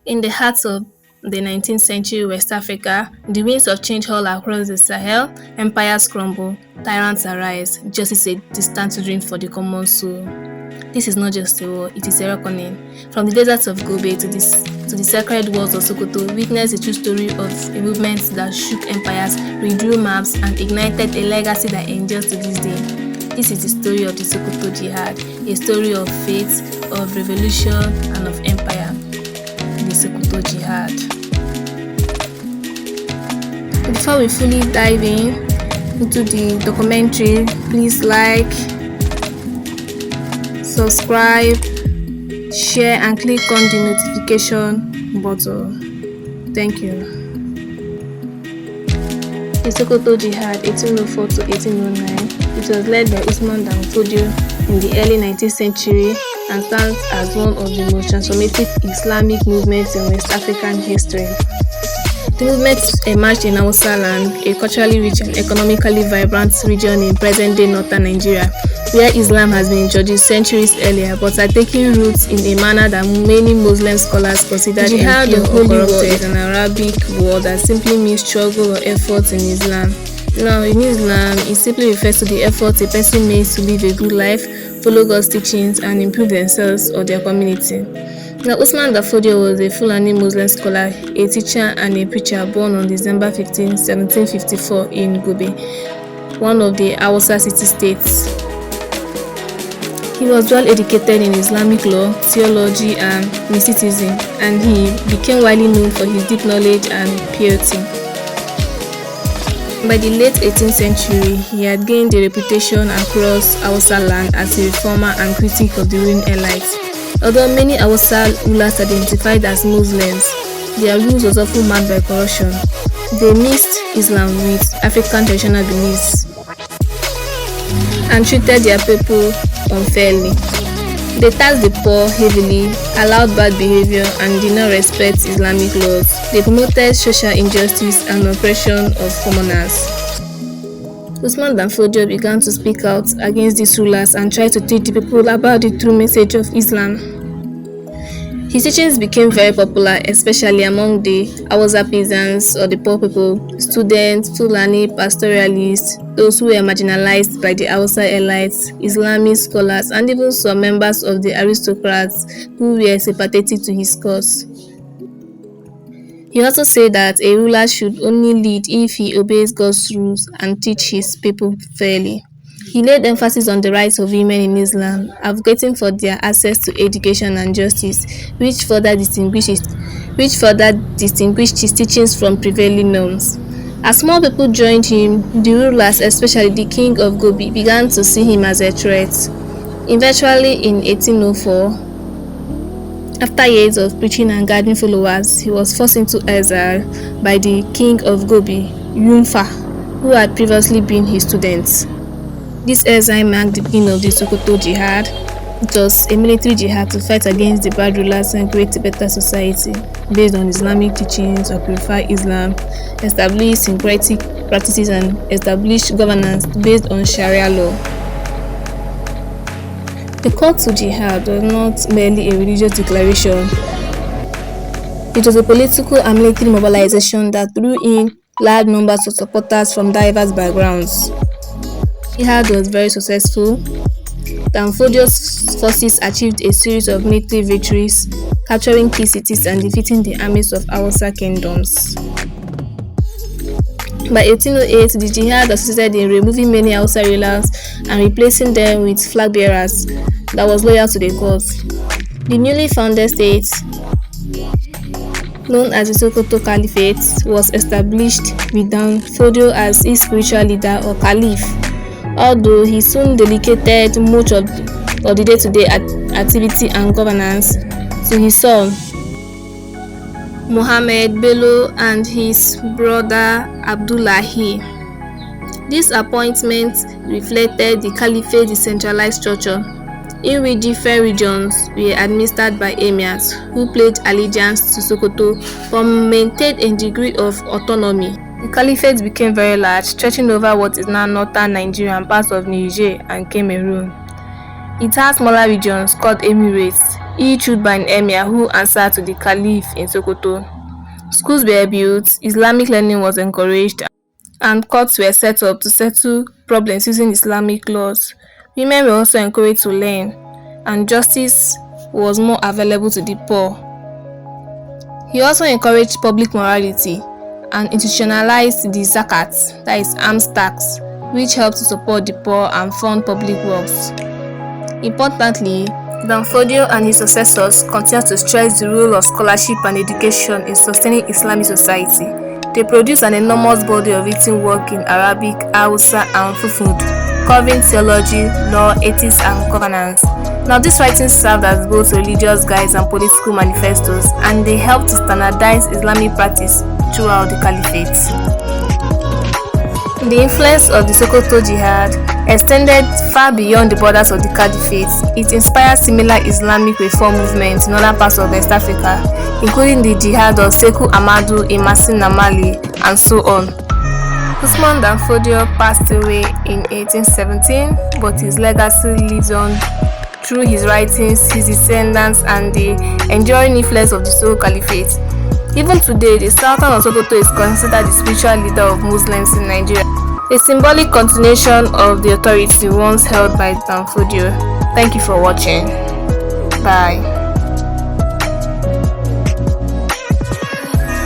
In the heart of the 19th century West Africa, the winds of change all across the Sahel, empires crumble, tyrants arise, just as a distant dream for the common soul. This is not just a war, it is a reckoning. From the deserts of Gobir to the sacred walls of Sokoto, witness the true story of a movement that shook empires, redrew maps, and ignited a legacy that endures to this day. This is the story of the Sokoto Jihad, a story of faith, of revolution, and of empire. The Sokoto Jihad. Before we fully dive into the documentary, please like, subscribe, share, and click on the notification button. Thank you. The Sokoto Jihad 1804 to 1809. It was led by Usman and Fodio in the early 19th century and stands as one of the most transformative Islamic movements in West African history. The movement emerged in Hausa land, a culturally rich and economically vibrant region in present-day northern Nigeria, where Islam has been introduced centuries earlier but are taking roots in a manner that many Muslim scholars consider jihad or corrupted. Is an Arabic word that simply means struggle or effort in Islam. Now, in Islam, it simply refers to the effort a person makes to live a good life, follow God's teachings, and improve themselves or their community. Now, Usman Fodio was a Fulani Muslim scholar, a teacher, and a preacher born on December 15, 1754 in Gobir, one of the Hausa city-states. He was well educated in Islamic law, theology, and mysticism, and he became widely known for his deep knowledge and piety. By the late 18th century, he had gained a reputation across Hausa land as a reformer and critic of the ruling elites. Although many Hausa rulers identified as Muslims, their rules was often marked by corruption. They mixed Islam with African traditional beliefs and treated their people unfairly. They taxed the poor heavily, allowed bad behavior, and did not respect Islamic laws. They promoted social injustice and oppression of commoners. Usman Fodio began to speak out against these rulers and try to teach the people about the true message of Islam. His teachings became very popular, especially among the Hausa peasants or the poor people, students, Fulani pastoralists, those who were marginalized by the Hausa elites, Islamic scholars, and even some members of the aristocrats who were sympathetic to his cause. He also said that a ruler should only lead if he obeys God's rules and teach his people fairly. He laid emphasis on the rights of women in Islam, advocating for their access to education and justice, which further distinguished his teachings from prevailing norms. As more people joined him, the rulers, especially the king of Gobir, began to see him as a threat. Eventually, in 1804, after years of preaching and guiding followers, he was forced into exile by the king of Gobir, Yunfa, who had previously been his student. This exile marked the beginning of the Sokoto Jihad. It was a military jihad to fight against the bad rulers and create a better society based on Islamic teachings or purify Islam, establish syncretic practices, and establish governance based on Sharia law. The call to jihad was not merely a religious declaration. It was a political and military mobilization that drew in large numbers of supporters from diverse backgrounds. Jihad was very successful. Fodio's forces achieved a series of military victories, capturing key cities and defeating the armies of Hausa kingdoms. By 1808, the jihad succeeded in removing many Hausa rulers and replacing them with flag bearers that was loyal to the cause. The newly founded state, known as the Sokoto Caliphate, was established with Fodio as its spiritual leader or caliph, although he soon delegated much of the day-to-day activity and governance to his son, Muhammad Bello, and his brother Abdullahi. This appointment reflected the Caliphate decentralized structure, in which different regions were administered by emirs who pledged allegiance to Sokoto but maintained a degree of autonomy. The Caliphate became very large, stretching over what is now northern Nigeria and parts of Niger and Cameroon. It has smaller regions called emirates each ruled by an emir who answered to the caliph in Sokoto. Schools were built, Islamic learning was encouraged, and courts were set up to settle problems using Islamic laws. Women were also encouraged to learn, and justice was more available to the poor. He also encouraged public morality and institutionalized the zakat, that is alms tax, which helped to support the poor and fund public works. Importantly, Fodio and his successors continued to stress the role of scholarship and education in sustaining Islamic society. They produced an enormous body of written work in Arabic, Hausa, and Fulfulde, covering theology, law, ethics, and governance. Now, these writings served as both religious guides and political manifestos, and they helped to standardize Islamic practice throughout the Caliphate. The influence of the Sokoto Jihad extended far beyond the borders of the Caliphate. It inspired similar Islamic reform movements in other parts of West Africa, including the Jihad of Sekou Ahmadu in Masina, Mali, and so on. Usman dan Fodio passed away in 1817, but his legacy lives on through his writings, his descendants, and the enduring influence of the Sokoto Caliphate. Even today, the Sultan of Sokoto is considered the spiritual leader of Muslims in Nigeria, a symbolic continuation of the authority once held by Dan Fodio. Thank you for watching. Bye.